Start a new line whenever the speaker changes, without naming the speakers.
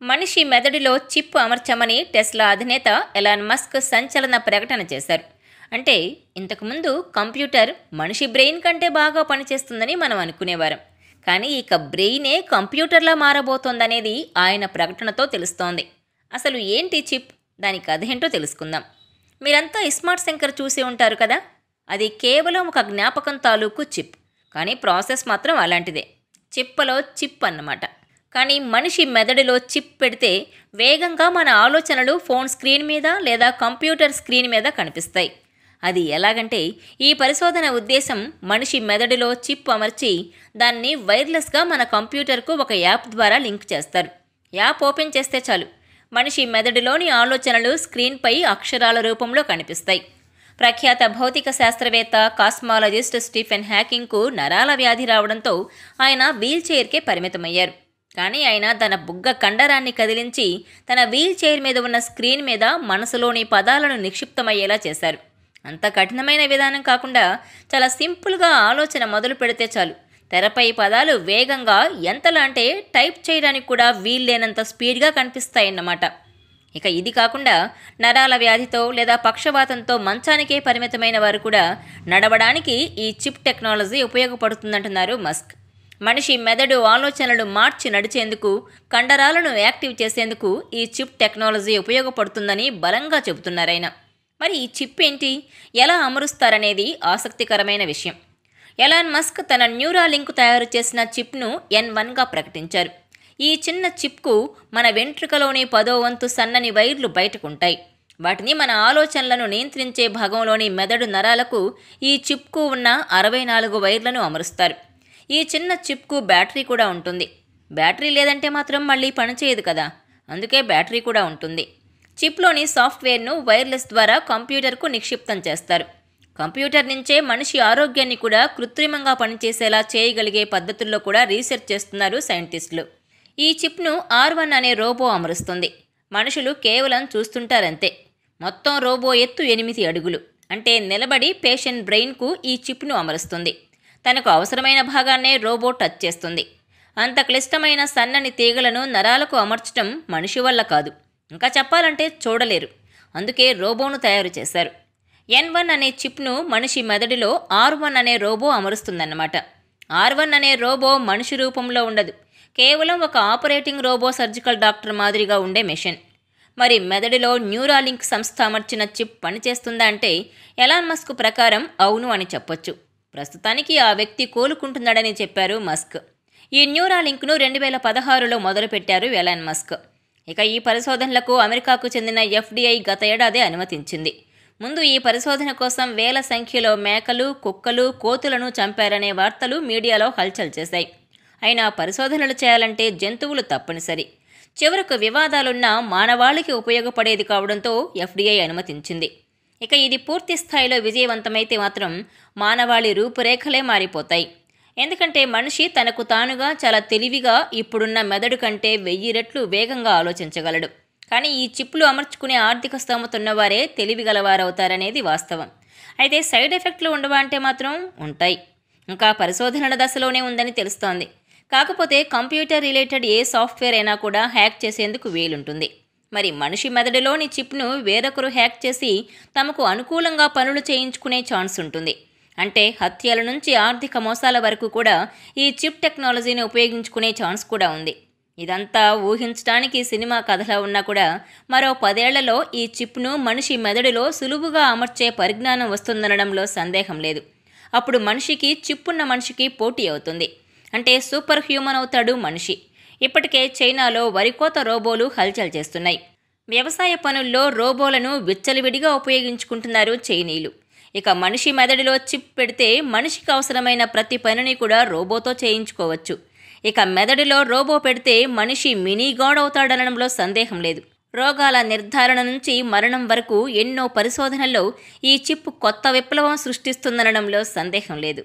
మనిషి మెదడులో chip అమర్చమని Tesla అధినేత ఎలాన్ మస్క్ సంచలన ప్రకటన చేశారు. అంటే ఇంతకుముందు కంప్యూటర్ మనిషి బ్రెయిన్ కంటే బాగా పనిచేస్తుందని మనం అనుకునేవారం. కానీ ఇక బ్రెయినే కంప్యూటర్లా మారబోతోందనేది ఆయన ప్రకటనతో తెలుస్తోంది. అసలు ఏంటి చిప్, దాని కథ ఏంటో తెలుసుకుందాం. మీరంతా స్మార్ట్ శంకర్ చూసి ఉంటారు కదా. అది కేవలం ఒక జ్ఞాపకం తాలూకు చిప్, కానీ ప్రాసెస్ మాత్రం అలాంటిదే. చిప్పలో చిప్ అన్నమాట. కానీ మనిషి మెదడులో చిప్ పెడితే వేగంగా మన ఆలోచనలు ఫోన్ స్క్రీన్ మీద లేదా కంప్యూటర్ స్క్రీన్ మీద కనిపిస్తాయి. అది ఎలాగంటే, ఈ పరిశోధన ఉద్దేశం మనిషి మెదడులో చిప్ అమర్చి దాన్ని వైర్లెస్గా మన కంప్యూటర్కు ఒక యాప్ ద్వారా లింక్ చేస్తారు. యాప్ ఓపెన్ చేస్తే చాలు, మనిషి మెదడులోని ఆలోచనలు స్క్రీన్పై అక్షరాల రూపంలో కనిపిస్తాయి. ప్రఖ్యాత భౌతిక శాస్త్రవేత్త కాస్మాలజిస్ట్ స్టీఫెన్ హాకింగ్కు నరాల వ్యాధి రావడంతో ఆయన వీల్ చైర్కే పరిమితమయ్యారు. కానీ ఆయన తన బుగ్గ కండరాన్ని కదిలించి తన వీల్ చైర్ మీద ఉన్న స్క్రీన్ మీద మనసులోని పదాలను నిక్షిప్తమయ్యేలా చేశారు. అంత కఠినమైన విధానం కాకుండా చాలా సింపుల్గా ఆలోచన మొదలు పెడితే చాలు, తెరపై పదాలు వేగంగా ఎంతలా అంటే టైప్ చేయడానికి కూడా వీల్లేనంత స్పీడ్గా కనిపిస్తాయన్నమాట. ఇక ఇది కాకుండా నరాల వ్యాధితో లేదా పక్షవాతంతో మంచానికే పరిమితమైన వారు కూడా నడవడానికి ఈ చిప్ టెక్నాలజీ ఉపయోగపడుతుందంటున్నారు మస్క్. మనిషి మెదడు ఆలోచనలు మార్చి నడిచేందుకు, కండరాలను యాక్టివ్ చేసేందుకు ఈ చిప్ టెక్నాలజీ ఉపయోగపడుతుందని బలంగా చెబుతున్నారాయన. మరి ఈ చిప్ ఏంటి, ఎలా అమరుస్తారనేది ఆసక్తికరమైన విషయం. ఎలాన్ మస్క్ తన న్యూరాలింక్ తయారు చేసిన చిప్ను N1గా ప్రకటించారు. ఈ చిన్న చిప్కు మన వెంట్రుకలోని 10వ వంతు సన్నని వైర్లు బయటకుంటాయి. వాటిని మన ఆలోచనలను నియంత్రించే భాగంలోని మెదడు నరాలకు ఈ చిప్కు ఉన్న 64 వైర్లను అమరుస్తారు. ఈ చిన్న చిప్కు బ్యాటరీ కూడా ఉంటుంది. బ్యాటరీ లేదంటే మాత్రం మళ్ళీ పనిచేయదు కదా, అందుకే బ్యాటరీ కూడా ఉంటుంది. చిప్లోని సాఫ్ట్వేర్ను వైర్లెస్ ద్వారా కంప్యూటర్కు నిక్షిప్తం చేస్తారు. కంప్యూటర్ నుంచే మనిషి ఆరోగ్యాన్ని కూడా కృత్రిమంగా పనిచేసేలా చేయగలిగే పద్ధతుల్లో కూడా రీసెర్చ్ చేస్తున్నారు సైంటిస్టులు. ఈ చిప్ను R1 అనే రోబో అమరుస్తుంది. మనుషులు కేవలం చూస్తుంటారంతే. మొత్తం రోబో ఎత్తు 8 అడుగులు. అంటే నిలబడి పేషెంట్ బ్రెయిన్కు ఈ చిప్ను అమరుస్తుంది. తనకు అవసరమైన భాగాన్నే రోబో టచ్ చేస్తుంది. అంత క్లిష్టమైన సన్నని తీగలను నరాలకు అమర్చడం మనిషి వల్ల కాదు, ఇంకా చెప్పాలంటే చూడలేరు. అందుకే రోబోను తయారు చేశారు. N1 అనే చిప్ను మనిషి మెదడులో R1 అనే రోబో అమరుస్తుందన్నమాట. R1 అనే రోబో మనిషి రూపంలో ఉండదు, కేవలం ఒక ఆపరేటింగ్ రోబో సర్జికల్ డాక్టర్ మాదిరిగా ఉండే మెషిన్. మరి మెదడులో న్యూరాలింక్ సంస్థ అమర్చిన చిప్ పనిచేస్తుందా అంటే ఎలాన్ మస్క్ ప్రకారం అవును అని చెప్పొచ్చు. ప్రస్తుతానికి ఆ వ్యక్తి కోలుకుంటున్నాడని చెప్పారు మస్క్. ఈ న్యూరాలింక్ను 2016లో మొదలుపెట్టారు ఎలాన్ మస్క్. ఇక ఈ పరిశోధనలకు అమెరికాకు చెందిన FBI గత ఏడాది అనుమతించింది. ముందు ఈ పరిశోధన కోసం వేల సంఖ్యలో మేకలు, కుక్కలు, కోతులను చంపారనే వార్తలు మీడియాలో హల్చల్ చేశాయి. అయినా పరిశోధనలు చేయాలంటే జంతువులు తప్పనిసరి. చివరకు వివాదాలున్న మానవాళికి ఉపయోగపడేది కావడంతో FBI అనుమతించింది. ఇక ఇది పూర్తి స్థాయిలో విజయవంతమైతే మాత్రం మానవాళి రూపురేఖలే మారిపోతాయి. ఎందుకంటే మనిషి తనకు తానుగా చాలా తెలివిగా ఇప్పుడున్న మెదడు కంటే 1000 రెట్లు వేగంగా ఆలోచించగలడు. కానీ ఈ చిప్లు అమర్చుకునే ఆర్థిక స్తోమత ఉన్నవారే తెలివిగలవారవుతారనేది వాస్తవం. అయితే సైడ్ ఎఫెక్ట్లు ఉండవా అంటే మాత్రం ఉంటాయి. ఇంకా పరిశోధనల దశలోనే ఉందని తెలుస్తోంది. కాకపోతే కంప్యూటర్ రిలేటెడ్ ఏ సాఫ్ట్వేర్ అయినా కూడా హ్యాక్ చేసేందుకు వీలుంటుంది. మరి మనిషి మెదడులోని చిప్ను వేరొకరు హ్యాక్ చేసి తమకు అనుకూలంగా పనులు చేయించుకునే ఛాన్స్ ఉంటుంది. అంటే హత్యల నుంచి ఆర్థిక మోసాల వరకు కూడా ఈ చిప్ టెక్నాలజీని ఉపయోగించుకునే ఛాన్స్ కూడా ఉంది. ఇదంతా ఊహించడానికి సినిమా కథలా ఉన్నా కూడా మరో 10 ఏళ్లలో ఈ చిప్ను మనిషి మెదడులో సులువుగా అమర్చే పరిజ్ఞానం వస్తుందనడంలో సందేహం లేదు. అప్పుడు మనిషికి చిప్పున్న మనిషికి పోటీ అవుతుంది. అంటే సూపర్ హ్యూమన్ అవుతాడు మనిషి. ఇప్పటికే చైనాలో వరికోత రోబోలు హల్చల్ చేస్తున్నాయి. వ్యవసాయ పనుల్లో రోబోలను విచ్చలవిడిగా ఉపయోగించుకుంటున్నారు చైనీయులు. ఇక మనిషి మెదడులో చిప్ పెడితే మనిషికి అవసరమైన ప్రతి పనిని కూడా రోబోతో చేయించుకోవచ్చు. ఇక మెదడులో రోబో పెడితే మనిషి మినీ గాడ్ అవుతాడనడంలో సందేహం లేదు. రోగాల నిర్ధారణ నుంచి మరణం వరకు ఎన్నో పరిశోధనల్లో ఈ చిప్ కొత్త విప్లవం సృష్టిస్తుందనడంలో సందేహం లేదు.